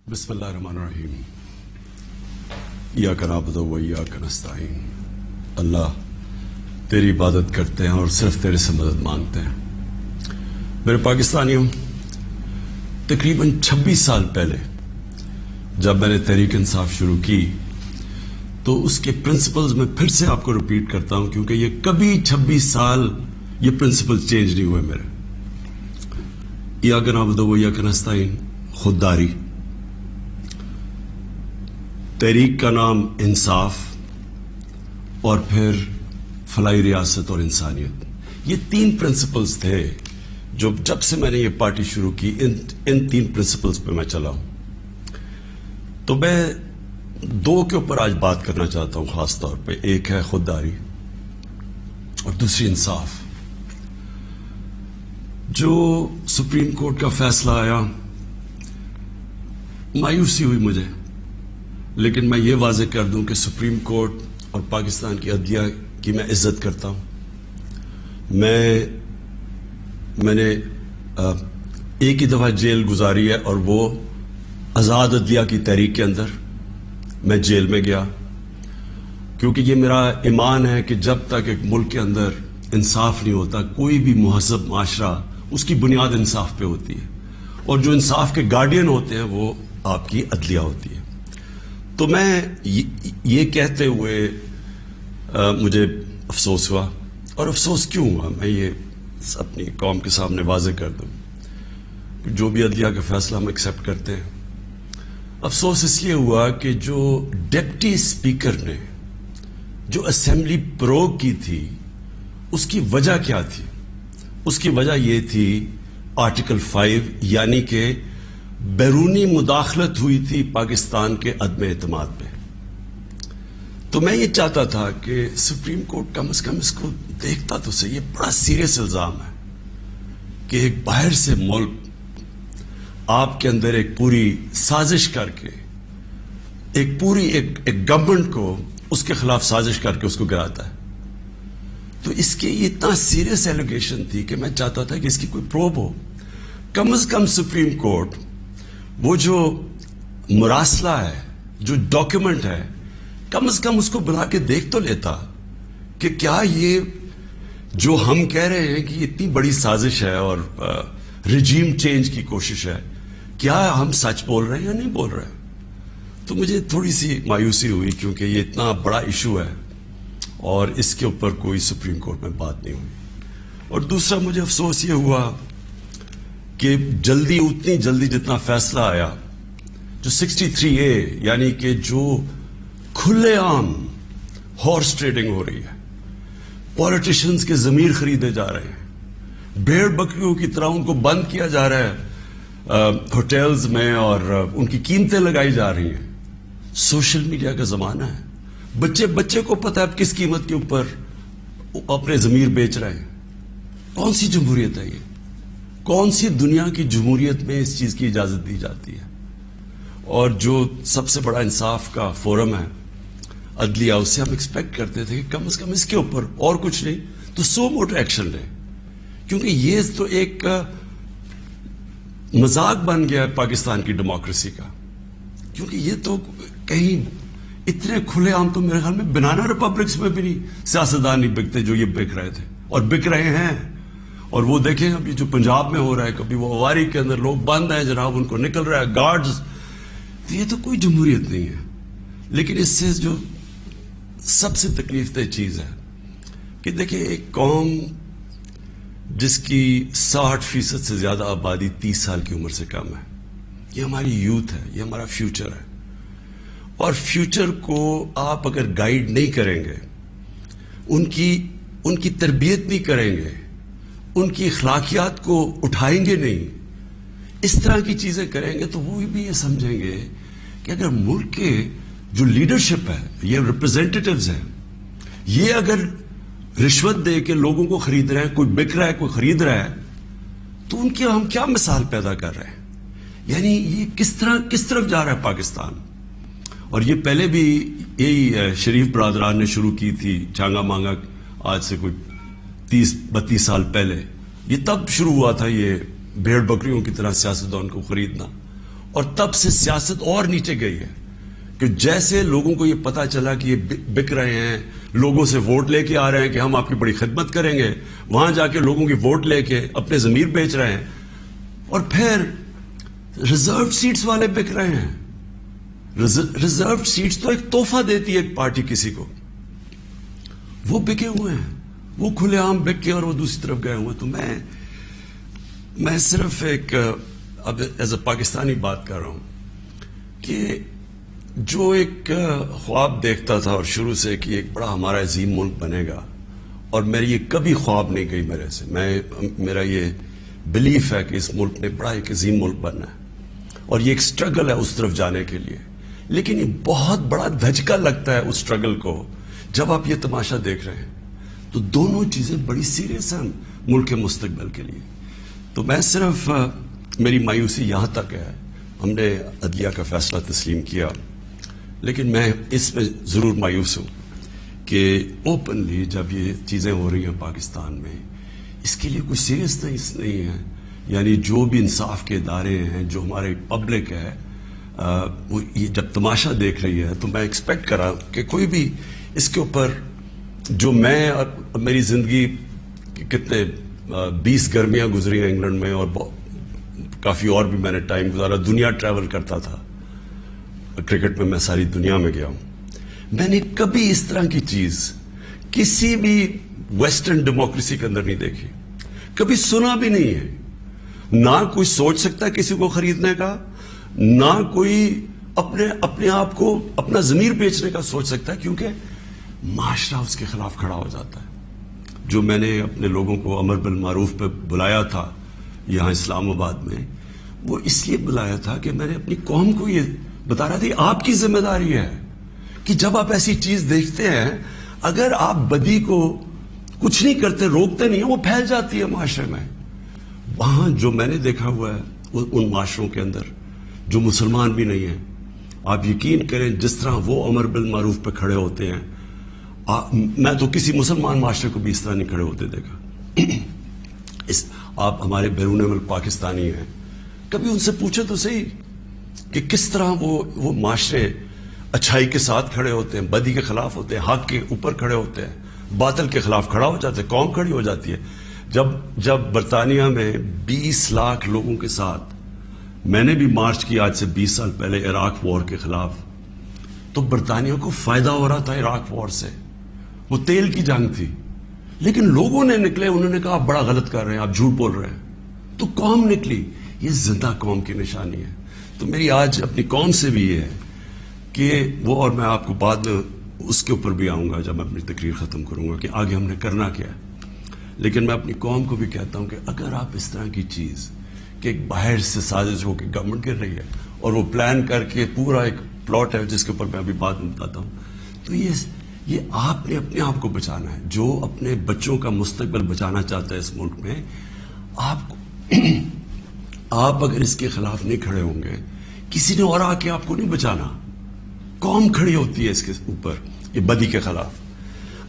بسم اللہ الرحمن الرحیم ایاک نعبد و ایاک نستعین۔ اللہ تیری عبادت کرتے ہیں اور صرف تیرے سے مدد مانگتے ہیں۔ میرے پاکستانیوں، تقریباً 26 سال پہلے جب میں نے تحریک انصاف شروع کی تو اس کے پرنسپلز میں پھر سے آپ کو ریپیٹ کرتا ہوں، کیونکہ یہ کبھی 26 سال یہ پرنسپل چینج نہیں ہوئے میرے۔ ایاک نعبد و ایاک نستعین، خودداری، تحریک کا نام انصاف، اور پھر فلاحی ریاست اور انسانیت۔ یہ 3 پرنسپلز تھے جو جب سے میں نے یہ پارٹی شروع کی ان 3 پرنسپلز پہ میں چلا ہوں۔ تو میں 2 کے اوپر آج بات کرنا چاہتا ہوں خاص طور پہ۔ ایک ہے خودداری اور دوسری انصاف۔ جو سپریم کورٹ کا فیصلہ آیا، مایوسی ہوئی مجھے، لیکن میں یہ واضح کر دوں کہ سپریم کورٹ اور پاکستان کی عدلیہ کی میں عزت کرتا ہوں۔ میں نے ایک ہی دفعہ جیل گزاری ہے، اور وہ آزاد عدلیہ کی تحریک کے اندر میں جیل میں گیا، کیونکہ یہ میرا ایمان ہے کہ جب تک ایک ملک کے اندر انصاف نہیں ہوتا، کوئی بھی مہذب معاشرہ، اس کی بنیاد انصاف پہ ہوتی ہے، اور جو انصاف کے گارڈین ہوتے ہیں وہ آپ کی عدلیہ ہوتی ہے۔ تو میں یہ کہتے ہوئے مجھے افسوس ہوا، اور افسوس کیوں ہوا میں یہ اپنی قوم کے سامنے واضح کر دوں۔ جو بھی عدلیہ کا فیصلہ ہم ایکسیپٹ کرتے ہیں، افسوس اس لیے ہوا کہ جو ڈپٹی اسپیکر نے جو اسمبلی پروگ کی تھی، اس کی وجہ کیا تھی؟ اس کی وجہ یہ تھی آرٹیکل 5، یعنی کہ بیرونی مداخلت ہوئی تھی پاکستان کے عدم اعتماد پہ۔ تو میں یہ چاہتا تھا کہ سپریم کورٹ کم از کم اس کو دیکھتا تو صحیح۔ یہ بڑا سیریس الزام ہے کہ ایک باہر سے ملک آپ کے اندر ایک پوری سازش کر کے ایک گورنمنٹ کو اس کے خلاف سازش کر کے اس کو گراتا ہے۔ تو اس کے یہ اتنا سیریس ایلیگیشن تھی کہ میں چاہتا تھا کہ اس کی کوئی پروب ہو۔ کم از کم سپریم کورٹ وہ جو مراسلہ ہے، جو ڈاکیومنٹ ہے، کم از کم اس کو بلا کے دیکھ تو لیتا کہ کیا یہ جو ہم کہہ رہے ہیں کہ یہ اتنی بڑی سازش ہے اور رجیم چینج کی کوشش ہے، کیا ہم سچ بول رہے ہیں یا نہیں بول رہے ہیں۔ تو مجھے تھوڑی سی مایوسی ہوئی، کیونکہ یہ اتنا بڑا ایشو ہے اور اس کے اوپر کوئی سپریم کورٹ میں بات نہیں ہوئی۔ اور دوسرا مجھے افسوس یہ ہوا کہ اتنی جلدی جتنا فیصلہ آیا، جو 63A، یعنی کہ جو کھلے عام ہارس ٹریڈنگ ہو رہی ہے، پولیٹیشنز کے ضمیر خریدے جا رہے ہیں، بھیڑ بکریوں کی طرح ان کو بند کیا جا رہا ہے ہوٹلز میں، اور ان کی قیمتیں لگائی جا رہی ہیں۔ سوشل میڈیا کا زمانہ ہے، بچے کو پتہ ہے کس قیمت کے اوپر اپنے ضمیر بیچ رہے ہیں۔ کون سی جمہوریت ہے یہ؟ کون سی دنیا کی جمہوریت میں اس چیز کی اجازت دی جاتی ہے؟ اور جو سب سے بڑا انصاف کا فورم ہے عدلیہ، اس سے ہم ایکسپیکٹ کرتے تھے کہ کم از کم اس کے اوپر اور کچھ نہیں تو سو موٹو ایکشن لے، کیونکہ یہ تو ایک مذاق بن گیا ہے پاکستان کی ڈیموکریسی کا۔ کیونکہ یہ تو کہیں اتنے کھلے عام تو میرے خیال میں بنانا ریپبلکس میں بھی نہیں سیاستدان نہیں بکتے جو یہ بک رہے تھے اور بک رہے ہیں۔ اور وہ دیکھیں ابھی جو پنجاب میں ہو رہا ہے، کبھی وہ اواری کے اندر لوگ بند ہیں جناب، ان کو نکل رہا ہے گارڈز۔ تو یہ تو کوئی جمہوریت نہیں ہے۔ لیکن اس سے جو سب سے تکلیف دہ چیز ہے کہ دیکھیں، ایک قوم جس کی 60% سے زیادہ آبادی 30 سال کی عمر سے کم ہے، یہ ہماری یوتھ ہے، یہ ہمارا فیوچر ہے۔ اور فیوچر کو آپ اگر گائیڈ نہیں کریں گے، ان کی تربیت نہیں کریں گے، ان کی اخلاقیات کو اٹھائیں گے نہیں، اس طرح کی چیزیں کریں گے، تو وہ بھی یہ سمجھیں گے کہ اگر ملک کے جو لیڈرشپ ہے، یہ ریپرزینٹیٹیوز ہیں، یہ اگر رشوت دے کے لوگوں کو خرید رہے ہیں، کوئی بک رہا ہے کوئی خرید رہا ہے، تو ان کی ہم کیا مثال پیدا کر رہے ہیں؟ یعنی یہ کس طرف جا رہا ہے پاکستان۔ اور یہ پہلے بھی یہی شریف برادران نے شروع کی تھی، چانگا مانگا، آج سے کوئی 30-32 سال پہلے یہ تب شروع ہوا تھا، یہ بھیڑ بکریوں کی طرح سیاستدان کو خریدنا۔ اور تب سے سیاست اور نیچے گئی ہے کہ جیسے لوگوں کو یہ پتا چلا کہ یہ بک رہے ہیں، لوگوں سے ووٹ لے کے آ رہے ہیں کہ ہم آپ کی بڑی خدمت کریں گے، وہاں جا کے لوگوں کی ووٹ لے کے اپنے ضمیر بیچ رہے ہیں، اور پھر ریزرو سیٹس والے بک رہے ہیں. ریزرو سیٹس تو ایک تحفہ دیتی ہے ایک پارٹی کسی کو، وہ بکے ہوئے ہیں، وہ کھلے عام بک کے اور وہ دوسری طرف گئے ہوئے. تو میں صرف ایک اب ایز اے پاکستانی بات کر رہا ہوں کہ جو ایک خواب دیکھتا تھا اور شروع سے کہ ایک بڑا ہمارا عظیم ملک بنے گا، اور میری یہ کبھی خواب نہیں گئی میرے سے، میرا یہ بلیف ہے کہ اس ملک نے بڑا ایک عظیم ملک بننا ہے، اور یہ ایک سٹرگل ہے اس طرف جانے کے لیے. لیکن یہ بہت بڑا دھچکا لگتا ہے اس سٹرگل کو جب آپ یہ تماشا دیکھ رہے ہیں. تو دونوں چیزیں بڑی سیریس ہیں ملک کے مستقبل کے لیے. تو میں صرف میری مایوسی یہاں تک ہے، ہم نے عدلیہ کا فیصلہ تسلیم کیا، لیکن میں اس میں ضرور مایوس ہوں کہ اوپنلی جب یہ چیزیں ہو رہی ہیں پاکستان میں، اس کے لیے کوئی سیریسنس نہیں ہے. یعنی جو بھی انصاف کے ادارے ہیں، جو ہمارے پبلک ہے، وہ یہ جب تماشا دیکھ رہی ہے، تو میں ایکسپیکٹ کرا کہ کوئی بھی اس کے اوپر، جو میں اور میری زندگی کتنے 20 گرمیاں گزری ہیں انگلینڈ میں، اور کافی اور بھی میں نے ٹائم گزارا، دنیا ٹریول کرتا تھا، کرکٹ میں ساری دنیا میں گیا ہوں. میں نے کبھی اس طرح کی چیز کسی بھی ویسٹرن ڈیموکریسی کے اندر نہیں دیکھی، کبھی سنا بھی نہیں ہے. نہ کوئی سوچ سکتا ہے کسی کو خریدنے کا، نہ کوئی اپنے آپ کو اپنا ضمیر بیچنے کا سوچ سکتا ہے، کیونکہ معاشرہ اس کے خلاف کھڑا ہو جاتا ہے. جو میں نے اپنے لوگوں کو امر بالمعروف پہ بلایا تھا یہاں اسلام آباد میں، وہ اس لیے بلایا تھا کہ میں نے اپنی قوم کو یہ بتا رہا تھا، آپ کی ذمہ داری ہے کہ جب آپ ایسی چیز دیکھتے ہیں، اگر آپ بدی کو کچھ نہیں کرتے، روکتے نہیں، وہ پھیل جاتی ہے معاشرے میں. وہاں جو میں نے دیکھا ہوا ہے ان معاشروں کے اندر جو مسلمان بھی نہیں ہیں، آپ یقین کریں جس طرح وہ امر بالمعروف پہ کھڑے ہوتے ہیں، میں تو کسی مسلمان معاشرے کو بھی اس طرح نہیں کھڑے ہوتے دیکھا. آپ ہمارے بیرون ملک پاکستانی ہیں، کبھی ان سے پوچھے تو صحیح کہ کس طرح وہ معاشرے اچھائی کے ساتھ کھڑے ہوتے ہیں، بدی کے خلاف ہوتے ہیں، حق کے اوپر کھڑے ہوتے ہیں، باطل کے خلاف کھڑا ہو جاتے ہیں، قوم کھڑی ہو جاتی ہے. جب برطانیہ میں 20 لاکھ لوگوں کے ساتھ میں نے بھی مارچ کی آج سے 20 سال پہلے عراق وار کے خلاف، تو برطانیہ کو فائدہ ہو رہا تھا عراق وار سے، وہ تیل کی جنگ تھی، لیکن لوگوں نے نکلے، انہوں نے کہا آپ بڑا غلط کر رہے ہیں، آپ جھوٹ بول رہے ہیں، تو قوم نکلی. یہ زندہ قوم کی نشانی ہے. تو میری آج اپنی قوم سے بھی یہ ہے کہ وہ، اور میں آپ کو بعد میں اس کے اوپر بھی آؤں گا جب میں اپنی تقریر ختم کروں گا کہ آگے ہم نے کرنا کیا ہے، لیکن میں اپنی قوم کو بھی کہتا ہوں کہ اگر آپ اس طرح کی چیز کہ ایک باہر سے سازش ہو کے گورنمنٹ گر رہی ہے اور وہ پلان کر کے پورا ایک پلاٹ ہے جس کے اوپر میں ابھی بات بتاتا ہوں، تو یہ آپ نے اپنے آپ کو بچانا ہے. جو اپنے بچوں کا مستقبل بچانا چاہتا ہے اس ملک میں، آپ اگر اس کے خلاف نہیں کھڑے ہوں گے، کسی نے اور آ کے آپ کو نہیں بچانا. قوم کھڑی ہوتی ہے اس کے اوپر، یہ بدی کے خلاف.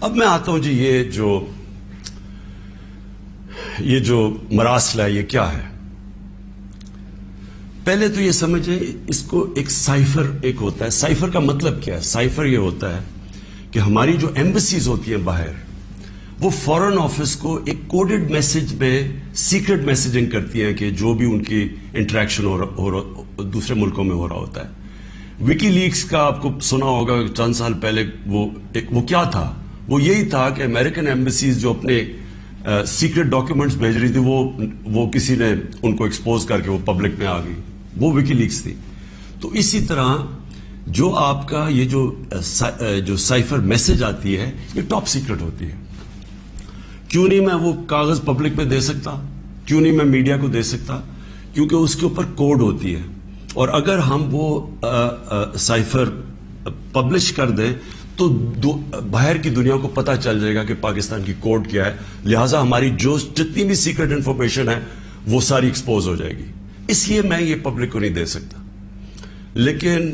اب میں آتا ہوں جی، یہ جو مراسل ہے یہ کیا ہے. پہلے تو یہ سمجھیں اس کو ایک سائفر ایک ہوتا ہے. سائفر کا مطلب کیا ہے؟ سائفر یہ ہوتا ہے کہ ہماری جو ایمبیسیز ہوتی ہیں باہر، وہ فورن آفس کو ایک کوڈڈ میسج میں سیکرٹ میسجنگ کرتی ہیں کہ جو بھی ان کی انٹریکشن دوسرے ملکوں میں ہو رہا ہوتا ہے. وکی لیکس کا آپ کو سنا ہوگا چند سال پہلے، وہ کیا تھا؟ وہ یہی تھا کہ امریکن ایمبیسیز جو اپنے سیکرٹ ڈاکیومنٹس بھیج رہی تھی، وہ کسی نے ان کو ایکسپوز کر کے وہ پبلک میں آ گئی، وہ وکی لیکس تھی. تو اسی طرح جو آپ کا یہ جو سائفر میسج آتی ہے، یہ ٹاپ سیکرٹ ہوتی ہے. کیوں نہیں میں وہ کاغذ پبلک میں دے سکتا؟ کیوں نہیں میں میڈیا کو دے سکتا؟ کیونکہ اس کے اوپر کوڈ ہوتی ہے، اور اگر ہم وہ سائفر پبلش کر دیں تو باہر کی دنیا کو پتہ چل جائے گا کہ پاکستان کی کوڈ کیا ہے. لہٰذا ہماری جتنی بھی سیکرٹ انفارمیشن ہے وہ ساری ایکسپوز ہو جائے گی. اس لیے میں یہ پبلک کو نہیں دے سکتا. لیکن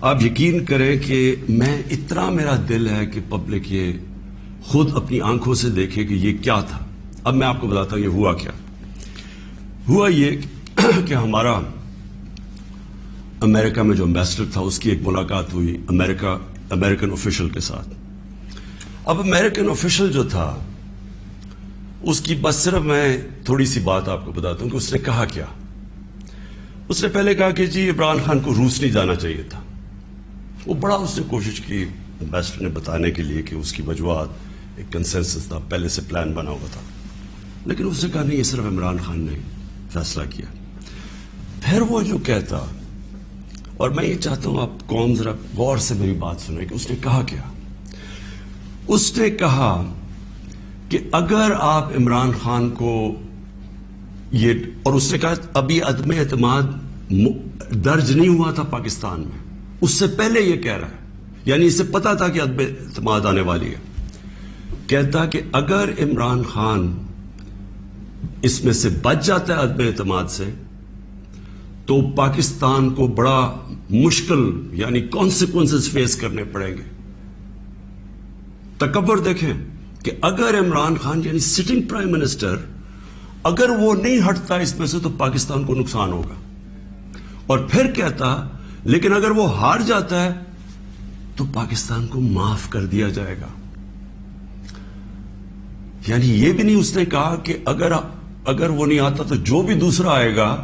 آپ یقین کریں کہ میں اتنا میرا دل ہے کہ پبلک یہ خود اپنی آنکھوں سے دیکھے کہ یہ کیا تھا. اب میں آپ کو بتاتا ہوں یہ ہوا کیا. ہوا یہ کہ ہمارا امریکہ میں جو امبیسڈر تھا اس کی ایک ملاقات ہوئی امریکن آفیشل کے ساتھ. اب امریکن آفیشل جو تھا اس کی بس صرف میں تھوڑی سی بات آپ کو بتاتا ہوں کہ اس نے کہا کیا. اس نے پہلے کہا کہ جی عمران خان کو روس نہیں جانا چاہیے تھا. وہ بڑا اس نے کوشش کی امبیسڈر نے بتانے کے لیے کہ اس کی وجوہات ایک کنسنسس تھا, پہلے سے پلان بنا ہوا تھا, لیکن اس نے کہا نہیں یہ صرف عمران خان نے فیصلہ کیا. پھر وہ جو کہتا, اور میں یہ چاہتا ہوں آپ قوم ذرا غور سے میری بات سنیں کہ اس نے کہا کیا. اس نے کہا کہ اگر آپ عمران خان کو یہ, اور اس نے کہا ابھی عدم اعتماد درج نہیں ہوا تھا پاکستان میں, اس سے پہلے یہ کہہ رہا ہے, یعنی اسے پتا تھا کہ عدم اعتماد آنے والی ہے. کہتا کہ اگر عمران خان اس میں سے بچ جاتا ہے عدم اعتماد سے تو پاکستان کو بڑا مشکل یعنی کانسیکوینسز فیس کرنے پڑیں گے. تکبر دیکھیں کہ اگر عمران خان یعنی سٹنگ پرائم منسٹر اگر وہ نہیں ہٹتا اس میں سے تو پاکستان کو نقصان ہوگا. اور پھر کہتا لیکن اگر وہ ہار جاتا ہے تو پاکستان کو معاف کر دیا جائے گا. یعنی یہ بھی نہیں اس نے کہا کہ اگر وہ نہیں آتا تو جو بھی دوسرا آئے گا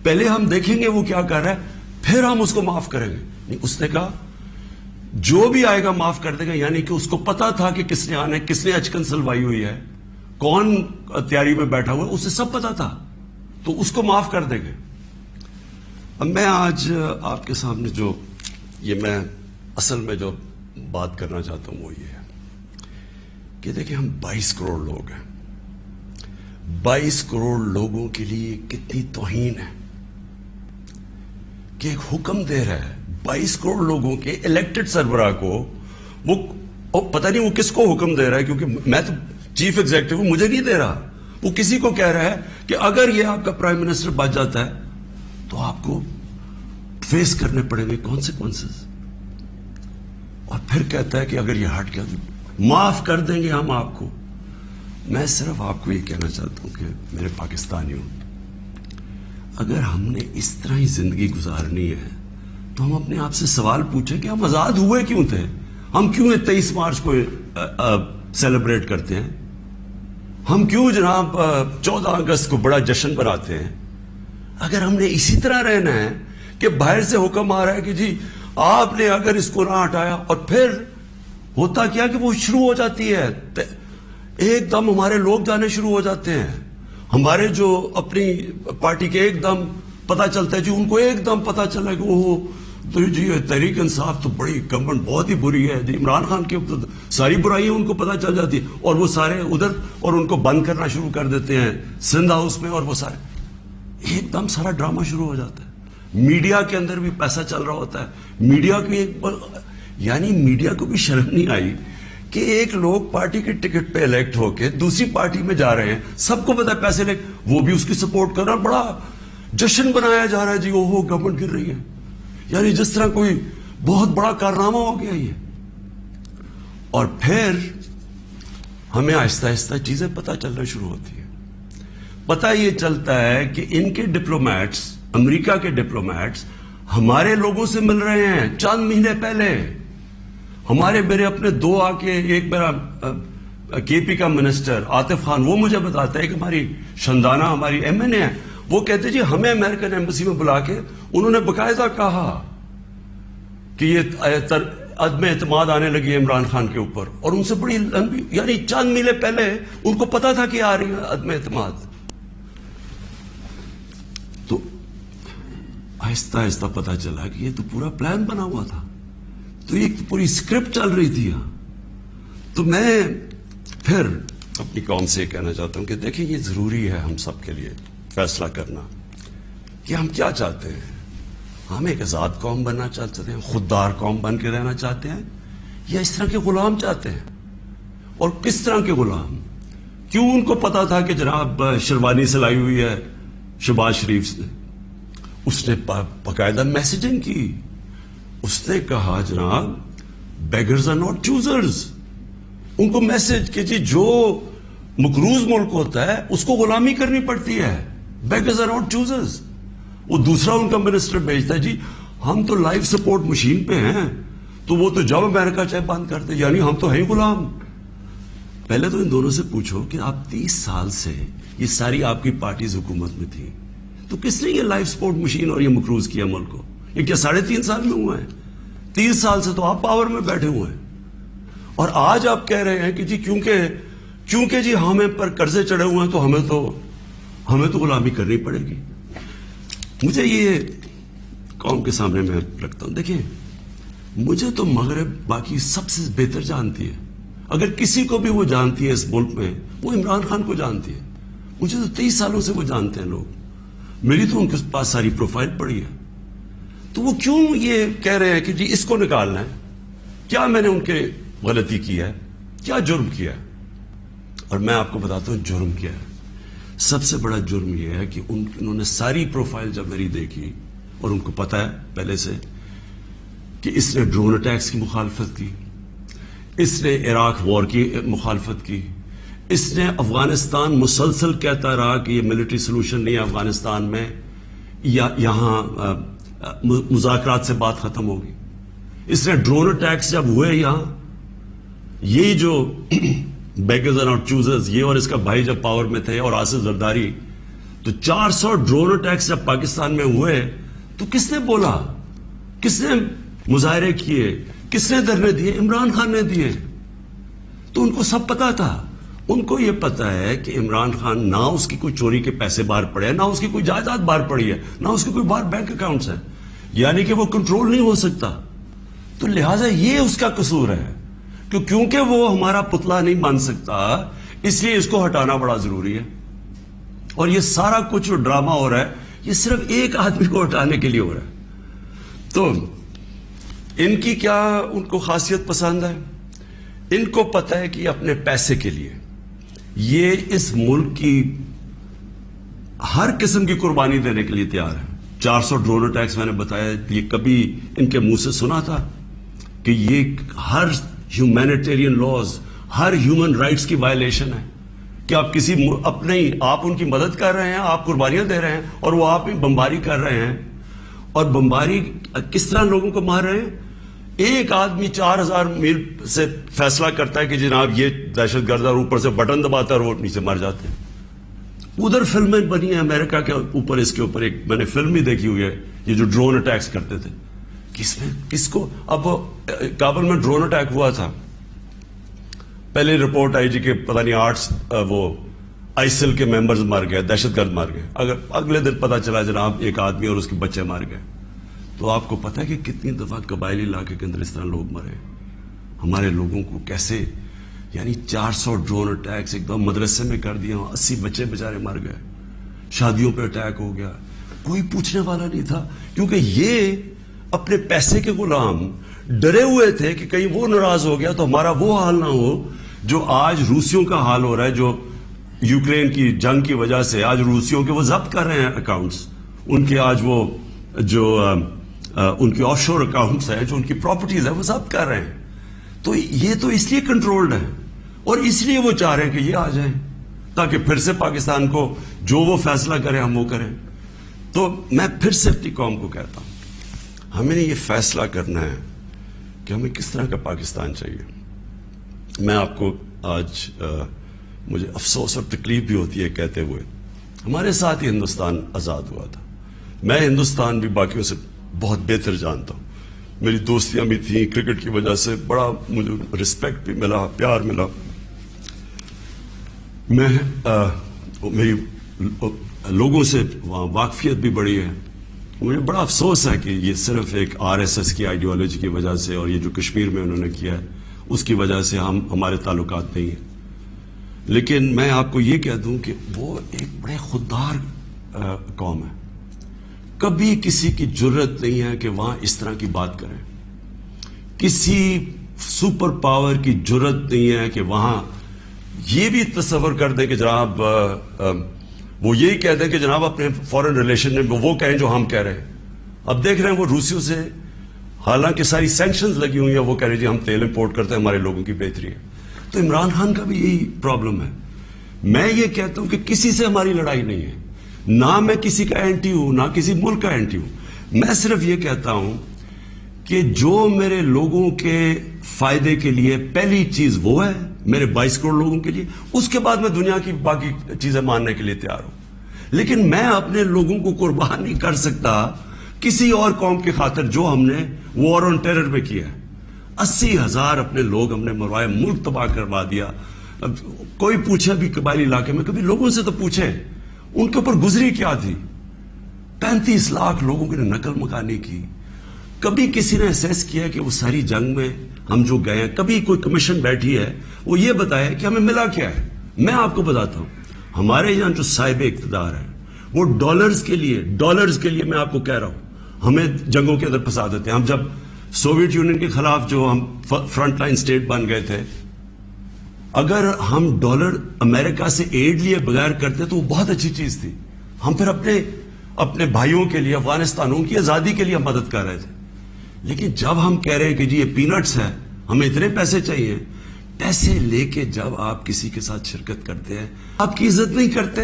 پہلے ہم دیکھیں گے وہ کیا کر رہا ہے پھر ہم اس کو معاف کریں گے. نہیں, اس نے کہا جو بھی آئے گا معاف کر دے گا. یعنی کہ اس کو پتا تھا کہ کس نے آنا ہے, کس نے اچکن سلوائی ہوئی ہے, کون تیاری میں بیٹھا ہوا ہے, اسے سب پتا تھا, تو اس کو معاف کر دیں گے. اب میں آج آپ کے سامنے جو یہ میں اصل میں جو بات کرنا چاہتا ہوں وہ یہ ہے کہ دیکھیں ہم 22 کروڑ لوگ ہیں. 22 کروڑ لوگوں کے لیے کتنی توہین ہے کہ ایک حکم دے رہا ہے 22 کروڑ لوگوں کے الیکٹڈ سربراہ کو, وہ پتہ نہیں وہ کس کو حکم دے رہا ہے, کیونکہ میں تو چیف ایگزیکٹو ہوں, مجھے نہیں دے رہا, وہ کسی کو کہہ رہا ہے کہ اگر یہ آپ کا پرائم منسٹر بچ جاتا ہے تو آپ کو فیس کرنے پڑیں گے کانسیکوینسز. اور پھر کہتا ہے کہ اگر یہ ہٹ گیا تو معاف کر دیں گے ہم آپ کو. میں صرف آپ کو یہ کہنا چاہتا ہوں کہ میرے پاکستانیوں, اگر ہم نے اس طرح ہی زندگی گزارنی ہے تو ہم اپنے آپ سے سوال پوچھیں کہ ہم آزاد ہوئے کیوں تھے, ہم کیوں 23 مارچ کو سیلیبریٹ کرتے ہیں, ہم کیوں جناب 14 اگست کو بڑا جشن مناتے ہیں. اگر ہم نے اسی طرح رہنا ہے کہ باہر سے حکم آ رہا ہے کہ جی آپ نے اگر اس کو نہ ہٹایا, اور پھر ہوتا کیا کہ وہ شروع ہو جاتی ہے ایک دم ہمارے لوگ جانے شروع ہو جاتے ہیں, ہمارے جو اپنی پارٹی کے ایک دم پتا چلتا ہے جی, ان کو ایک دم پتا چلا کہ وہ تو جی تحریک انصاف تو بڑی گورنمنٹ بہت ہی بری ہے جی, عمران خان کی ساری برائیاں ان کو پتا چل جاتی ہے, اور وہ سارے ادھر اور ان کو بند کرنا شروع کر دیتے ہیں سندھ ہاؤس میں, اور وہ سارے ایک دم سارا ڈرامہ شروع ہو جاتا ہے. میڈیا کے اندر بھی پیسہ چل رہا ہوتا ہے. میڈیا کی یعنی میڈیا کو بھی شرم نہیں آئی کہ ایک لوگ پارٹی کے ٹکٹ پہ الیکٹ ہو کے دوسری پارٹی میں جا رہے ہیں, سب کو پتا ہے پیسے لے, وہ بھی اس کی سپورٹ کر رہا, بڑا جشن بنایا جا رہا ہے جی وہ گورنمنٹ گر رہی ہے, یعنی جس طرح کوئی بہت بڑا کارنامہ ہو گیا یہ. اور پھر ہمیں آہستہ آہستہ چیزیں پتہ چلنا شروع ہوتی ہیں. پتہ یہ چلتا ہے کہ ان کے ڈپلومیٹس, امریکہ کے ڈپلومیٹس ہمارے لوگوں سے مل رہے ہیں چند مہینے پہلے. ہمارے میرے اپنے دو آ کے, ایک میرا کے پی کا منسٹر عاطف خان, وہ مجھے بتاتا ہے کہ ہماری شندانہ ہماری ایم این اے ہے, وہ کہتے جی ہمیں امریکن ایمبیسی میں بلا کے انہوں نے باقاعدہ کہا کہ یہ عدم اعتماد آنے لگی ہے عمران خان کے اوپر, اور ان سے بڑی لمبی یعنی چند مہینے پہلے ان کو پتا تھا کہ آ رہی ہے عدم اعتماد. تو آہستہ آہستہ پتا چلا کہ یہ تو پورا پلان بنا ہوا تھا, تو یہ پوری اسکرپٹ چل رہی تھی. تو میں پھر اپنی قوم سے یہ کہنا چاہتا ہوں کہ دیکھیں یہ ضروری ہے ہم سب کے لیے فیصلہ کرنا کہ ہم کیا چاہتے ہیں. ہم ایک آزاد قوم بننا چاہتے ہیں, خوددار قوم بن کے رہنا چاہتے ہیں, یا اس طرح کے غلام چاہتے ہیں. اور کس طرح کے غلام, کیوں ان کو پتا تھا کہ جناب شیروانی سلائی ہوئی ہے شہباز شریف سے, اس نے باقاعدہ میسیجنگ کی, اس نے کہا جناب بیگرز آر ناٹ چوزرز. ان کو میسج کہ جی جو مقروض ملک ہوتا ہے اس کو غلامی کرنی پڑتی ہے, بیگرز آر ناٹ چوزرز. وہ دوسرا ان کا منسٹر بھیجتا ہے جی ہم تو لائف سپورٹ مشین پہ ہیں، تو وہ تو جب امریکہ چاہے بند کرتے، یعنی ہم تو ہیں غلام. پہلے تو ان دونوں سے پوچھو کہ آپ 30 سال سے یہ ساری آپ کی پارٹیز حکومت میں تھی، تو کس نے یہ لائف سپورٹ مشین اور یہ مقروض کیا ملک کو؟ یہ کیا 3.5 سال میں ہوا ہے؟ 30 سال سے تو آپ پاور میں بیٹھے ہوئے ہیں، اور آج آپ کہہ رہے ہیں کہ جی کیونکہ جی ہمیں پر قرضے چڑھے ہوئے ہیں تو ہمیں تو غلامی کرنی پڑے گی. مجھے یہ قوم کے سامنے میں رکھتا ہوں، دیکھیں مجھے تو مغرب باقی سب سے بہتر جانتی ہے. اگر کسی کو بھی وہ جانتی ہے اس ملک میں، وہ عمران خان کو جانتی ہے. مجھے تو 23 سالوں سے وہ جانتے ہیں لوگ، میری تو ان کے پاس ساری پروفائل پڑی ہے. تو وہ کیوں یہ کہہ رہے ہیں کہ جی اس کو نکالنا ہے؟ کیا میں نے ان کے غلطی کی ہے؟ کیا جرم کیا ہے؟ اور میں آپ کو بتاتا ہوں جرم کیا ہے. سب سے بڑا جرم یہ ہے کہ انہوں نے ساری پروفائل جب میری دیکھی، اور ان کو پتا ہے پہلے سے کہ اس نے ڈرون اٹیکس کی مخالفت کی، اس نے عراق وار کی مخالفت کی، اس نے افغانستان مسلسل کہتا رہا کہ یہ ملٹری سلوشن نہیں ہے افغانستان میں، یا یہاں مذاکرات سے بات ختم ہوگی. اس نے ڈرون اٹیکس جب ہوئے یہاں، یہی جو بیگرز اور چوزرز، یہ اور اس کا بھائی جب پاور میں تھے اور آصف زرداری، تو 400 ڈرون اٹیکس جب پاکستان میں ہوئے تو کس نے بولا؟ کس نے مظاہرے کیے؟ کس نے دھرنے دیے؟ عمران خان نے دیے. تو ان کو سب پتا تھا. ان کو یہ پتا ہے کہ عمران خان نہ اس کی کوئی چوری کے پیسے باہر پڑے ہیں، نہ اس کی کوئی جائیداد باہر پڑی ہے، نہ اس کے کوئی باہر بینک اکاؤنٹس ہیں، یعنی کہ وہ کنٹرول نہیں ہو سکتا. تو لہٰذا یہ اس کا قصور ہے کہ کیونکہ وہ ہمارا پتلا نہیں بن سکتا، اس لیے اس کو ہٹانا بڑا ضروری ہے. اور یہ سارا کچھ جو ڈرامہ ہو رہا ہے، یہ صرف ایک آدمی کو ہٹانے کے لیے ہو رہا ہے. تو ان کی کیا ان کو خاصیت پسند ہے؟ ان کو پتہ ہے کہ اپنے پیسے کے لیے یہ اس ملک کی ہر قسم کی قربانی دینے کے لیے تیار ہے. 400 ڈرون اٹیکس میں نے بتایا، یہ کبھی ان کے منہ سے سنا تھا کہ یہ ہر ہیومینیٹیرین لاز، ہر ہیومن رائٹس کی وائلیشن ہے کہ آپ کسی آپ ان کی مدد کر رہے ہیں، آپ قربانیاں دے رہے ہیں، اور وہ آپ بمباری کر رہے ہیں. اور بمباری کس طرح لوگوں کو مار رہے ہیں؟ ایک آدمی 4000 میل سے فیصلہ کرتا ہے کہ جناب یہ دہشت گرد، اور اوپر سے بٹن دباتا ہے اور وہ نیچے مر جاتے ہیں. ادھر فلمیں بنی ہیں امریکہ کے اوپر، اس کے اوپر ایک میں نے فلم بھی دیکھی ہوئی ہے، یہ جو ڈرون اٹیکس کرتے تھے. کس کو اب کابل میں ڈرون اٹیک ہوا تھا، پہلے رپورٹ آئی جی کہ پتہ نہیں 8 وہ آئیسل کے ممبرز مار گئے، دہشت گرد مار گئے. اگر اگلے دن پتہ چلا جناب ایک آدمی اور اس کے بچے مار گئے. تو آپ کو پتہ ہے کہ کتنی دفعہ قبائلی علاقے کے اندر اس طرح لوگ مرے، ہمارے لوگوں کو کیسے، یعنی 400 ڈرون اٹیکس ایک دم مدرسے میں کر دیا، 80 بچے بیچارے مر گئے، شادیوں پہ اٹیک ہو گیا، کوئی پوچھنے والا نہیں تھا. کیونکہ یہ اپنے پیسے کے غلام ڈرے ہوئے تھے کہ کہیں وہ ناراض ہو گیا تو ہمارا وہ حال نہ ہو جو آج روسیوں کا حال ہو رہا ہے، جو یوکرین کی جنگ کی وجہ سے آج روسیوں کے وہ ضبط کر رہے ہیں اکاؤنٹس، ان کے آج وہ جو ان کی آف شور اکاؤنٹس ہیں، جو ان کی پراپرٹیز ہیں، وہ ضبط کر رہے ہیں. تو یہ تو اس لیے کنٹرولڈ ہے، اور اس لیے وہ چاہ رہے ہیں کہ یہ آ جائیں تاکہ پھر سے پاکستان کو جو وہ فیصلہ کریں ہم وہ کریں. تو میں پھر سے اپنی قوم کو کہتا ہوں، ہمیں نے یہ فیصلہ کرنا ہے کہ ہمیں کس طرح کا پاکستان چاہیے. میں آپ کو آج مجھے افسوس اور تکلیف بھی ہوتی ہے کہتے ہوئے، ہمارے ساتھ ہی ہندوستان آزاد ہوا تھا. میں ہندوستان بھی باقیوں سے بہت بہتر جانتا ہوں، میری دوستیاں بھی تھیں، کرکٹ کی وجہ سے بڑا مجھے رسپیکٹ بھی ملا، پیار ملا. میری لوگوں سے وہاں واقفیت بھی بڑی ہے. مجھے بڑا افسوس ہے کہ یہ صرف ایک RSS کی آئیڈیالوجی کی وجہ سے، اور یہ جو کشمیر میں انہوں نے کیا ہے اس کی وجہ سے ہمارے تعلقات نہیں ہیں. لیکن میں آپ کو یہ کہہ دوں کہ وہ ایک بڑے خوددار قوم ہے. کبھی کسی کی جرت نہیں ہے کہ وہاں اس طرح کی بات کریں. کسی سپر پاور کی جرت نہیں ہے کہ وہاں یہ بھی تصور کر دیں کہ جناب وہ یہی کہہ دیں کہ جناب اپنے فورن ریلیشن میں وہ کہیں جو ہم کہہ رہے ہیں. اب دیکھ رہے ہیں وہ روسیوں سے حالانکہ ساری سینکشنز لگی ہوئی ہیں، وہ کہہ رہے جی ہم تیل امپورٹ کرتے ہیں، ہمارے لوگوں کی بہتری ہے. تو عمران خان کا بھی یہی پرابلم ہے. میں یہ کہتا ہوں کہ کسی سے ہماری لڑائی نہیں ہے، نہ میں کسی کا اینٹی ہوں، نہ کسی ملک کا اینٹی ہوں. میں صرف یہ کہتا ہوں کہ جو میرے لوگوں کے فائدے کے لیے پہلی چیز وہ ہے میرے 22 کروڑ لوگوں کے لیے، اس کے بعد میں دنیا کی باقی چیزیں ماننے کے لیے تیار ہوں، لیکن میں اپنے لوگوں کو قربان نہیں کر سکتا کسی اور قوم کی خاطر جو ہم نے وار آن ٹیرر میں کیا ہے۔ 80,000 اپنے لوگ ہم نے مروائے، ملک تباہ کروا دیا۔ اب کوئی پوچھے بھی قبائلی علاقے میں، کبھی لوگوں سے تو پوچھے ان کے اوپر گزری کیا تھی۔ 35 لاکھ لوگوں کی نقل مکانی کی۔ کبھی کسی نے اسیس کیا کہ وہ ساری جنگ میں ہم جو گئے ہیں، کبھی کوئی کمیشن بیٹھی ہے وہ یہ بتایا کہ ہمیں ملا کیا ہے؟ میں آپ کو بتاتا ہوں، ہمارے یہاں جو صاحب اقتدار ہے وہ ڈالرز کے لیے میں آپ کو کہہ رہا ہوں ہمیں جنگوں کے اندر پھنسا دیتے ہیں۔ ہم جب سوویت یونین کے خلاف جو ہم فرنٹ لائن سٹیٹ بن گئے تھے، اگر ہم ڈالر امریکہ سے ایڈ لیے بغیر کرتے تو وہ بہت اچھی چیز تھی۔ ہم پھر اپنے بھائیوں کے لیے، افغانستانوں کی آزادی کے لیے مدد کر رہے تھے۔ لیکن جب ہم کہہ رہے ہیں کہ جی یہ پینٹس ہے، ہمیں اتنے پیسے چاہیے، پیسے لے کے جب آپ کسی کے ساتھ شرکت کرتے ہیں آپ کی عزت نہیں کرتے۔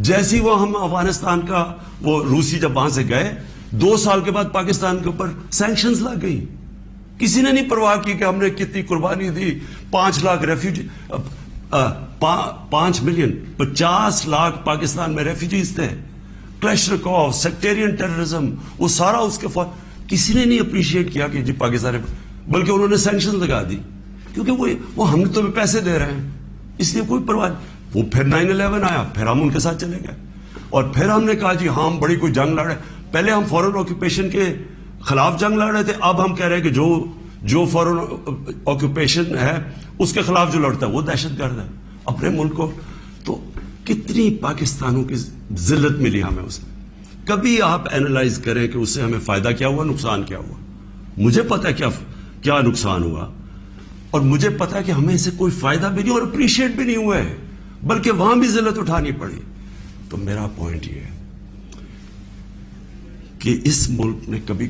جیسی وہ ہم افغانستان کا وہ روسی جب وہاں سے گئے 2 سال کے بعد پاکستان کے اوپر سینکشنز لگ گئی، کسی نے نہیں پرواہ کی کہ ہم نے کتنی قربانی دی۔ 5 لاکھ ریفیوجی، 5 ملین 50 لاکھ پاکستان میں ریفیوجیز تھے۔ کلیشنکوف، سیکٹیرین ٹیررزم، وہ سارا اس کے کسی نے نہیں اپریشیٹ کیا کہ جی پاکستان، بلکہ انہوں نے سینکشن لگا دی کیونکہ وہ ہم تو پیسے دے رہے ہیں، اس لیے کوئی پرواہ نہیں۔ وہ پھر 9/11 آیا، پھر ہم ان کے ساتھ چلے گئے اور پھر ہم نے کہا جی ہاں ہم بڑی کوئی جنگ لڑ رہے ہیں۔ پہلے ہم فورن آکوپیشن کے خلاف جنگ لڑ رہے تھے، اب ہم کہہ رہے ہیں کہ جو فورن آکوپیشن ہے اس کے خلاف جو لڑتا ہے وہ دہشت گرد ہے اپنے ملک کو۔ تو کتنی پاکستانوں کی ذلت ملی ہمیں اس میں۔ کبھی آپ اینالائز کریں کہ اس سے ہمیں فائدہ کیا ہوا، نقصان کیا ہوا۔ مجھے پتا ہے کیا نقصان ہوا، اور مجھے پتا ہے کہ ہمیں اسے کوئی فائدہ بھی نہیں اور اپریشیٹ بھی نہیں ہوا ہے، بلکہ وہاں بھی ذلت اٹھانی پڑی۔ تو میرا پوائنٹ یہ ہے کہ اس ملک نے کبھی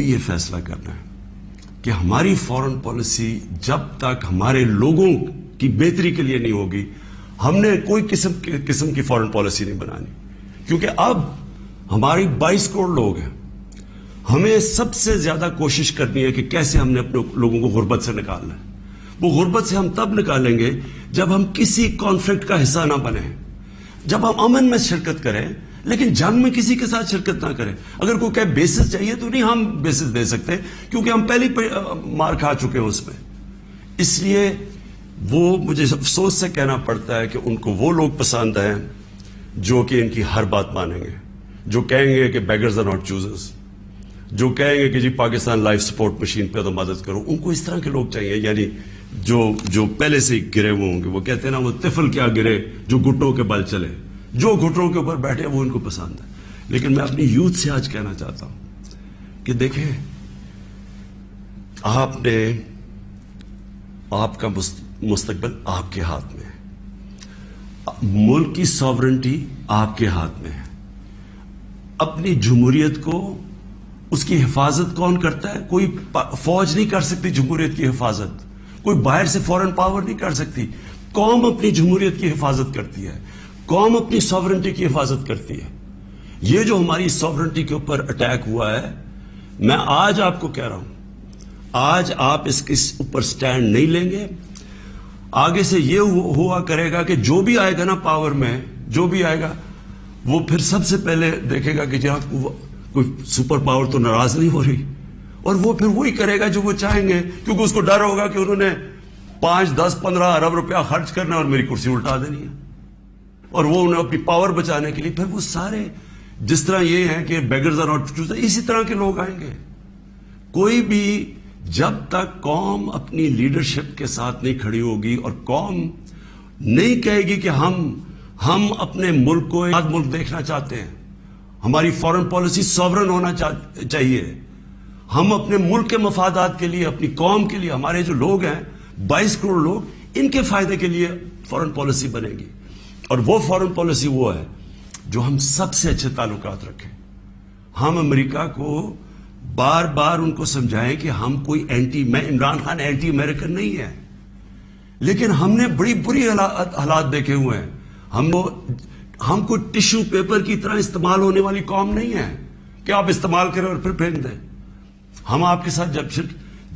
یہ فیصلہ کرنا ہے کہ ہماری فورن پالیسی جب تک ہمارے لوگوں کی بہتری کے لیے نہیں ہوگی، ہم نے کوئی قسم کی فورن پالیسی نہیں بنانی، کیونکہ اب ہماری 22 کروڑ لوگ ہیں۔ ہمیں سب سے زیادہ کوشش کرنی ہے کہ کیسے ہم نے اپنے لوگوں کو غربت سے نکالنا ہے۔ وہ غربت سے ہم تب نکالیں گے جب ہم کسی کانفلکٹ کا حصہ نہ بنیں، جب ہم امن میں شرکت کریں، لیکن جنگ میں کسی کے ساتھ شرکت نہ کریں۔ اگر کوئی کہے بیسس چاہیے تو نہیں، ہم بیسس دے سکتے کیونکہ ہم پہلے مار کھا چکے ہیں اس میں۔ اس لیے وہ مجھے افسوس سے کہنا پڑتا ہے کہ ان کو وہ لوگ پسند ہیں جو کہ ان کی ہر بات مانیں گے، جو کہیں گے کہ بیگرز آر ناٹ چوزرز، جو کہیں گے کہ جی پاکستان لائف سپورٹ مشین پہ تو مدد کرو۔ ان کو اس طرح کے لوگ چاہیے، یعنی جو پہلے سے گرے ہوئے ہوں گے۔ وہ کہتے ہیں نا وہ طفل کیا گرے جو گھٹنوں کے بل چلے، جو گھٹنوں کے اوپر بیٹھے وہ ان کو پسند ہے۔ لیکن میں اپنی یوتھ سے آج کہنا چاہتا ہوں کہ دیکھیں، آپ کا مستقبل آپ کے ہاتھ میں ہے، ملک کی ساورنٹی آپ کے ہاتھ میں ہے۔ اپنی جمہوریت کو، اس کی حفاظت کون کرتا ہے؟ کوئی فوج نہیں کر سکتی جمہوریت کی حفاظت، کوئی باہر سے فورن پاور نہیں کر سکتی۔ قوم اپنی جمہوریت کی حفاظت کرتی ہے، قوم اپنی ساورنٹی کی حفاظت کرتی ہے۔ یہ جو ہماری ساورنٹی کے اوپر اٹیک ہوا ہے، میں آج آپ کو کہہ رہا ہوں، آج آپ اس کے اوپر سٹینڈ نہیں لیں گے، آگے سے یہ ہوا کرے گا کہ جو بھی آئے گا نا پاور میں، جو بھی آئے گا وہ پھر سب سے پہلے دیکھے گا کہ جہاں کوئی سپر پاور تو ناراض نہیں ہو رہی، اور وہ پھر وہی کرے گا جو وہ چاہیں گے، کیونکہ اس کو ڈر ہوگا کہ انہوں نے 5, 10, 15 ارب روپیہ خرچ کرنا اور میری کرسی الٹا دینی ہے، اور وہ انہیں اپنی پاور بچانے کے لیے پھر وہ سارے، جس طرح یہ ہے کہ بیگرز آر ناٹ چوزرز، اسی طرح کے لوگ آئیں گے۔ کوئی بھی جب تک قوم اپنی لیڈرشپ کے ساتھ نہیں کھڑی ہوگی اور قوم نہیں کہے گی کہ ہم اپنے ملک کو ایک ملک دیکھنا چاہتے ہیں، ہماری فورن پالیسی سوورن ہونا چاہیے، ہم اپنے ملک کے مفادات کے لیے، اپنی قوم کے لیے، ہمارے جو لوگ ہیں 22 کروڑ لوگ، ان کے فائدے کے لیے فورن پالیسی بنے گی۔ اور وہ فورن پالیسی وہ ہے جو ہم سب سے اچھے تعلقات رکھیں۔ ہم امریکہ کو بار بار ان کو سمجھائیں کہ ہم کوئی میں عمران خان اینٹی امریکن نہیں ہے، لیکن ہم نے بڑی بری حالات دیکھے ہوئے ہیں۔ ہم کو ٹشو پیپر کی طرح استعمال ہونے والی قوم نہیں ہے کہ آپ استعمال کریں اور پھر پھینک دیں. ہم آپ کے ساتھ جب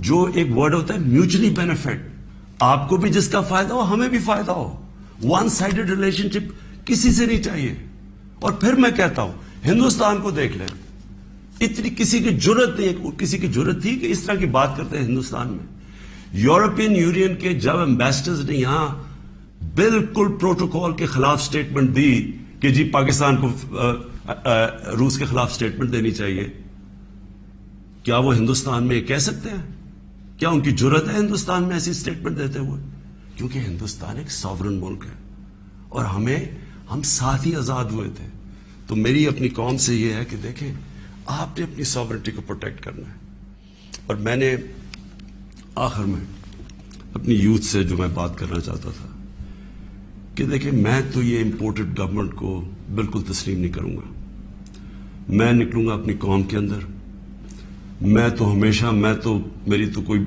جو ایک ورڈ ہوتا ہے میوچلی بینیفٹ, آپ کو بھی جس کا فائدہ ہو ہمیں بھی فائدہ ہو. ون سائیڈڈ ریلیشن شپ کسی سے نہیں چاہیے. اور پھر میں کہتا ہوں ہندوستان کو دیکھ لیں, اتنی کسی کی جرت نہیں, کسی کی جرت تھی کہ اس طرح کی بات کرتے ہیں ہندوستان میں. یورپین یونین کے جب ایمبیسڈرز نے یہاں بالکل پروٹوکول کے خلاف سٹیٹمنٹ دی کہ جی پاکستان کو روس کے خلاف سٹیٹمنٹ دینی چاہیے, کیا وہ ہندوستان میں یہ کہہ سکتے ہیں؟ کیا ان کی جرت ہے ہندوستان میں ایسی سٹیٹمنٹ دیتے ہوئے؟ کیونکہ ہندوستان ایک ساورن ملک ہے اور ہم ساتھ ہی آزاد ہوئے تھے. تو میری اپنی قوم سے یہ ہے کہ دیکھیں آپ نے اپنی ساورنٹی کو پروٹیکٹ کرنا ہے. اور میں نے آخر میں اپنی یوتھ سے جو میں بات کرنا چاہتا تھا کہ دیکھیں میں تو یہ امپورٹڈ گورنمنٹ کو بالکل تسلیم نہیں کروں گا. میں نکلوں گا اپنی قوم کے اندر. میں تو ہمیشہ میری تو کوئی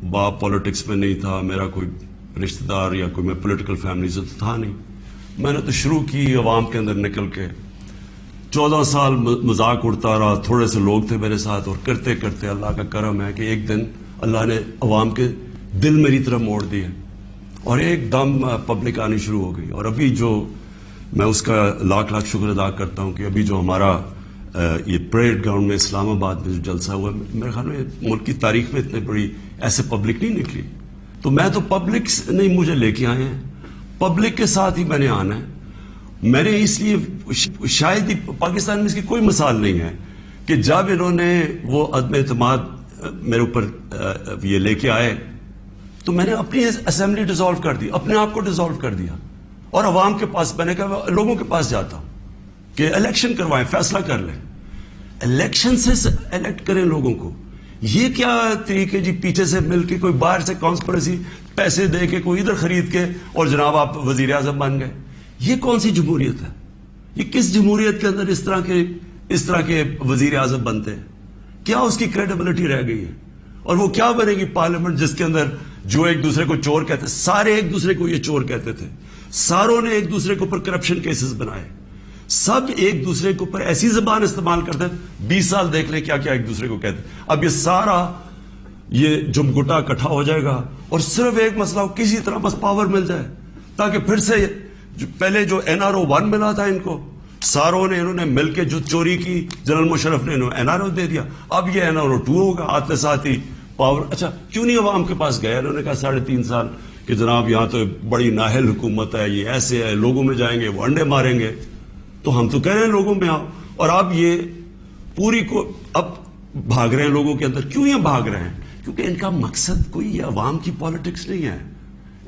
باپ پالیٹکس میں نہیں تھا, میرا کوئی رشتہ دار یا کوئی میں پولیٹیکل فیملی سے تو تھا نہیں. میں نے تو شروع کی عوام کے اندر نکل کے 14 سال مذاق اڑتا رہا. تھوڑے سے لوگ تھے میرے ساتھ اور کرتے کرتے اللہ کا کرم ہے کہ ایک دن اللہ نے عوام کے دل میری طرف موڑ دیے اور ایک دم پبلک آنی شروع ہو گئی. اور ابھی جو میں اس کا لاکھ لاکھ شکر ادا کرتا ہوں کہ ابھی جو ہمارا یہ پریڈ گراؤنڈ میں اسلام آباد میں جو جلسہ ہوا, میرے خیال میں ملک کی تاریخ میں اتنے بڑی ایسے پبلک نہیں نکلی. تو میں تو پبلک نہیں مجھے لے کے آئے ہیں, پبلک کے ساتھ ہی میں نے آنا ہے. میں نے اس لیے شاید ہی پاکستان میں اس کی کوئی مثال نہیں ہے کہ جب انہوں نے وہ عدم اعتماد میرے اوپر یہ لے کے آئے تو میں نے اپنی اسمبلی ڈیزالو کر دی, اپنے آپ کو ڈیزالو کر دیا اور عوام کے پاس میں نے کہا لوگوں کے پاس جاتا ہوں کہ الیکشن کروائیں, فیصلہ کر لیں, الیکشن سے الیکٹ کریں لوگوں کو. یہ کیا طریقے جی پیچھے سے مل کے کوئی باہر سے کانسپریسی پیسے دے کے کوئی ادھر خرید کے اور جناب آپ وزیر اعظم بن گئے. یہ کون سی جمہوریت ہے؟ یہ کس جمہوریت کے اندر اس طرح کے وزیر اعظم بنتے ہیں؟ کیا اس کی کریڈیبلٹی رہ گئی ہے؟ اور وہ کیا بنے گی پارلیمنٹ جس کے اندر جو ایک دوسرے کو چور کہتے, سارے ایک دوسرے کو یہ چور کہتے تھے, ساروں نے ایک دوسرے کے اوپر کرپشن کیسز بنائے, سب ایک دوسرے کے اوپر ایسی زبان استعمال کرتے تھے. 20 سال دیکھ لیں کیا کیا ایک دوسرے کو کہتے. اب یہ سارا یہ جمگٹا اکٹھا ہو جائے گا اور صرف ایک مسئلہ ہو, کسی طرح بس پاور مل جائے تاکہ پھر سے پہلے جو NRO 1 ملا تھا ان کو ساروں نے انہوں نے مل کے جو چوری کی, جنرل مشرف نے انہوں NRO دے دیا. اب یہ NRO 2 ہوگا, آتے ساتھ ہی پاور. اچھا کیوں نہیں عوام کے پاس گیا؟ انہوں نے کہا 3.5 سال کہ جناب یہاں تو بڑی نااہل حکومت ہے, یہ ایسے ہے, لوگوں میں جائیں گے وہ انڈے ماریں گے. تو ہم تو کہہ رہے ہیں لوگوں میں آؤ, اور اب یہ پوری کو اب بھاگ رہے ہیں لوگوں کے اندر. کیوں یہ بھاگ رہے ہیں؟ کیونکہ ان کا مقصد کوئی عوام کی پالیٹکس نہیں ہے.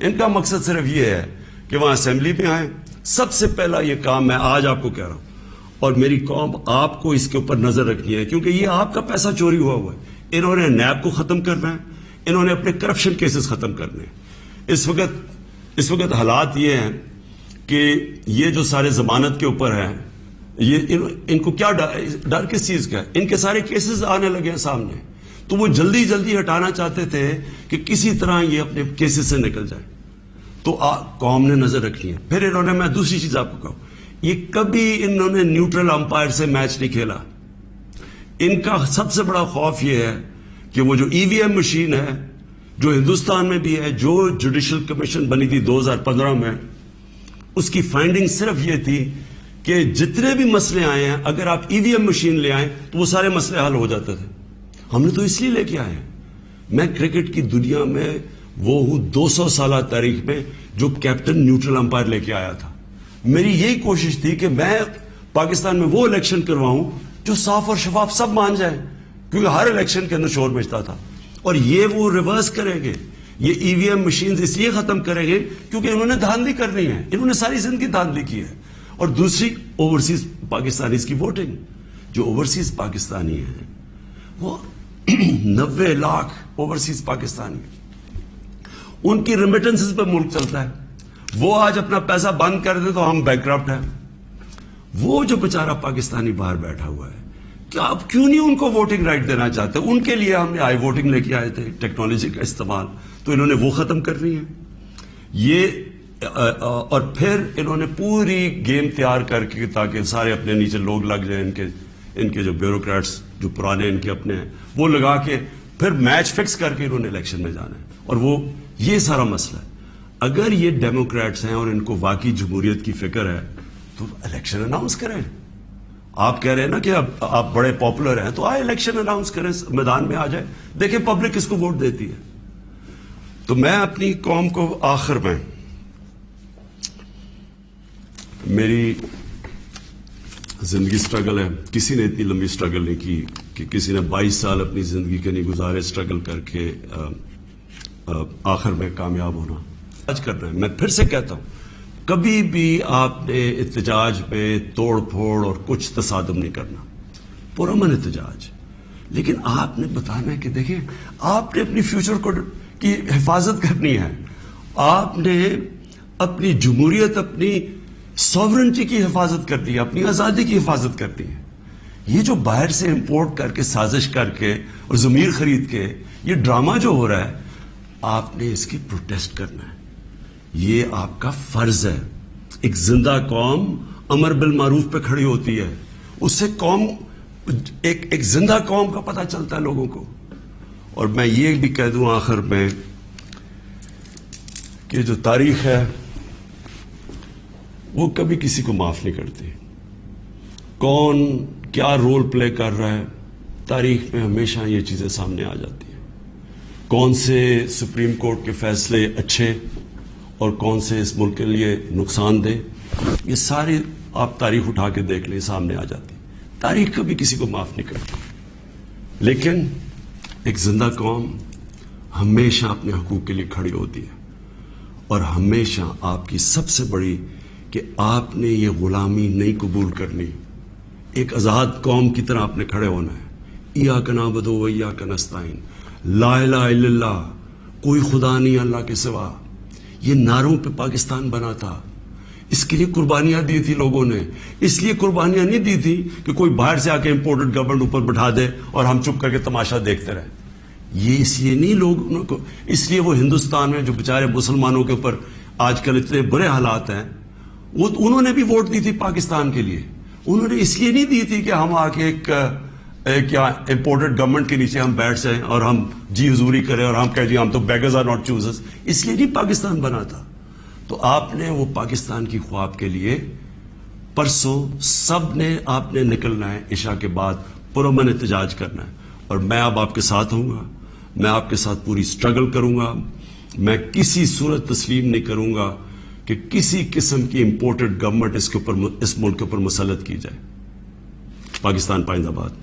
ان کا مقصد صرف یہ ہے کہ وہاں اسمبلی میں آئیں. سب سے پہلا یہ کام میں آج آپ کو کہہ رہا ہوں اور میری قوم آپ کو اس کے اوپر نظر رکھنی ہے کیونکہ یہ آپ کا پیسہ چوری ہوا ہے. انہوں نے نیب کو ختم کرنا ہے, انہوں نے اپنے کرپشن کیسز ختم کرنے ہیں. اس وقت حالات یہ ہیں کہ یہ جو سارے ضمانت کے اوپر ہیں, یہ ان کو کیا ڈر کس چیز کا ہے؟ ان کے سارے کیسز آنے لگے ہیں سامنے, تو وہ جلدی جلدی ہٹانا چاہتے تھے کہ کسی طرح یہ اپنے کیسز سے نکل جائے. تو قوم نے نظر رکھنی ہے. پھر انہوں نے, میں دوسری چیز آپ کو کہوں, یہ کبھی انہوں نے نیوٹرل امپائر سے میچ نہیں کھیلا. ان کا سب سے بڑا خوف یہ ہے کہ وہ جو EVM مشین ہے جو ہندوستان میں بھی ہے, جو جوڈیشل کمیشن بنی تھی 2015 میں, اس کی فائنڈنگ صرف یہ تھی کہ جتنے بھی مسئلے آئے ہیں اگر آپ EVM مشین لے آئیں تو وہ سارے مسئلے حل ہو جاتے تھے. ہم نے تو اس لیے لے کے آئے ہیں. میں کرکٹ کی دنیا میں وہ ہوں 200 سالہ تاریخ میں جو کیپٹن نیوٹرل امپائر لے کے آیا تھا. میری یہی کوشش تھی کہ میں پاکستان میں وہ الیکشن کرواؤں جو صاف اور شفاف سب مان جائیں, کیونکہ ہر الیکشن کے اندر شور مچتا تھا. اور یہ وہ ریورس کریں گے, یہ EVM مشینز اس لیے ختم کریں گے کیونکہ انہوں نے دھاندلی کرنی ہے. انہوں نے ساری زندگی دھاندلی کی ہے. اور دوسری اوورسیز پاکستانیز کی ووٹنگ. جو اوورسیز پاکستانی ہیں وہ 90 لاکھ اوورسیز پاکستانی, ان کی ریمیٹنسز پہ ملک چلتا ہے. وہ آج اپنا پیسہ بند کر دے تو ہم بینکرپٹ ہیں. وہ جو بیچارہ پاکستانی باہر بیٹھا ہوا ہے, کیا آپ کیوں نہیں ان کو ووٹنگ رائٹ دینا چاہتے؟ ان کے لیے ہم نے آئی ووٹنگ لے کے آئے تھے, ٹیکنالوجی کا استعمال, تو انہوں نے وہ ختم کرنی ہے. یہ اور پھر انہوں نے پوری گیم تیار کر کے تاکہ سارے اپنے نیچے لوگ لگ جائیں ان کے ان کے جو بیوروکریٹس جو پرانے ان کے اپنے ہیں وہ لگا کے پھر میچ فکس کر کے انہوں نے الیکشن میں جانا ہے. اور وہ یہ سارا مسئلہ ہے. اگر یہ ڈیموکریٹس ہیں اور ان کو واقعی جمہوریت کی فکر ہے تو الیکشن اناؤنس کریں. آپ کہہ رہے ہیں نا کہ اب آپ بڑے پاپولر ہیں تو آئے الیکشن اناؤنس کریں, میدان میں آ جائے, دیکھیں پبلک کس کو ووٹ دیتی ہے. تو میں اپنی قوم کو آخر میں, میری زندگی سٹرگل ہے, کسی نے اتنی لمبی سٹرگل نہیں کی کہ کسی نے 22 سال اپنی زندگی کے نہیں گزارے سٹرگل کر کے آخر میں کامیاب ہونا. آج کرنا ہے. میں پھر سے کہتا ہوں, کبھی بھی آپ نے احتجاج میں توڑ پھوڑ اور کچھ تصادم نہیں کرنا, پرامن احتجاج. لیکن آپ نے بتانا ہے کہ دیکھیں آپ نے اپنی فیوچر کو کی حفاظت کرنی ہے, آپ نے اپنی جمہوریت, اپنی سوورنٹی کی حفاظت کرنی ہے, اپنی آزادی کی حفاظت کرنی ہے. یہ جو باہر سے امپورٹ کر کے سازش کر کے اور ضمیر خرید کے یہ ڈرامہ جو ہو رہا ہے, آپ نے اس کی پروٹیسٹ کرنا ہے. یہ آپ کا فرض ہے. ایک زندہ قوم امر بالمعروف پہ کھڑی ہوتی ہے, اس سے قوم ایک زندہ قوم کا پتہ چلتا ہے لوگوں کو. اور میں یہ بھی کہہ دوں آخر میں کہ جو تاریخ ہے وہ کبھی کسی کو معاف نہیں کرتی. کون کیا رول پلے کر رہا ہے, تاریخ میں ہمیشہ یہ چیزیں سامنے آ جاتی ہیں. کون سے سپریم کورٹ کے فیصلے اچھے اور کون سے اس ملک کے لیے نقصان دہ, یہ سارے آپ تاریخ اٹھا کے دیکھ لیں, سامنے آ جاتی. تاریخ کبھی کسی کو معاف نہیں کرتی. لیکن ایک زندہ قوم ہمیشہ اپنے حقوق کے لیے کھڑی ہوتی ہے, اور ہمیشہ آپ کی سب سے بڑی کہ آپ نے یہ غلامی نہیں قبول کرنی. ایک آزاد قوم کی طرح آپ نے کھڑے ہونا ہے. ایاک نعبد و ایاک نستعین, لا الہ الا اللہ, کوئی خدا نہیں اللہ کے سوا. یہ نعروں پہ پاکستان بنا تھا, اس کے لیے قربانیاں دی تھی لوگوں نے. اس لیے قربانیاں نہیں دی تھی کہ کوئی باہر سے آ کے امپورٹڈ گورنمنٹ اوپر بٹھا دے اور ہم چپ کر کے تماشا دیکھتے رہے. یہ اس لیے نہیں لوگوں کو, اس لیے وہ ہندوستان میں جو بیچارے مسلمانوں کے اوپر آج کل اتنے برے حالات ہیں, وہ انہوں نے بھی ووٹ دی تھی پاکستان کے لیے. انہوں نے اس لیے نہیں دی تھی کہ ہم آ کے ایک امپورٹڈ گورنمنٹ کے نیچے ہم بیٹھ جائیں اور ہم جی حضوری کریں اور ہم کہیں جی ہم تو بیگرز آر ناٹ چوزرز. اس لیے نہیں پاکستان بنا تھا. تو آپ نے وہ پاکستان کی خواب کے لیے پرسوں سب نے آپ نے نکلنا ہے, عشاء کے بعد پرامن احتجاج کرنا ہے. اور میں اب آپ کے ساتھ ہوں گا, میں آپ کے ساتھ پوری سٹرگل کروں گا. میں کسی صورت تسلیم نہیں کروں گا کہ کسی قسم کی امپورٹڈ گورنمنٹ اس ملک کے اوپر مسلط کی جائے. پاکستان پائندہ باد.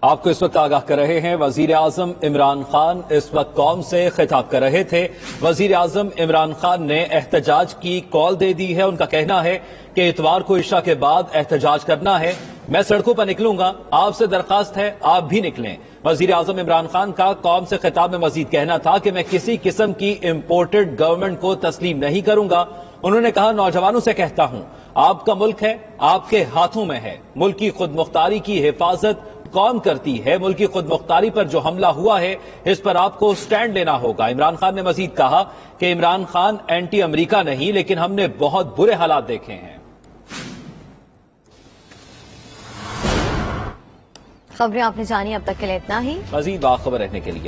آپ کو اس وقت آگاہ کر رہے ہیں, وزیر اعظم عمران خان اس وقت قوم سے خطاب کر رہے تھے. وزیر اعظم عمران خان نے احتجاج کی کال دے دی ہے. ان کا کہنا ہے کہ اتوار کو عشاء کے بعد احتجاج کرنا ہے. میں سڑکوں پر نکلوں گا, آپ سے درخواست ہے آپ بھی نکلیں. وزیر اعظم عمران خان کا قوم سے خطاب میں مزید کہنا تھا کہ میں کسی قسم کی امپورٹڈ گورنمنٹ کو تسلیم نہیں کروں گا. انہوں نے کہا, نوجوانوں سے کہتا ہوں, آپ کا ملک ہے, آپ کے ہاتھوں میں ہے. ملک کی خود مختاری کی حفاظت قوم کرتی ہے. ملک کی خود مختاری پر جو حملہ ہوا ہے اس پر آپ کو سٹینڈ لینا ہوگا. عمران خان نے مزید کہا کہ عمران خان اینٹی امریکہ نہیں, لیکن ہم نے بہت برے حالات دیکھے ہیں. خبریں آپ نے جانی, اب تک کے لیے اتنا ہی. مزید باخبر رہنے کے لیے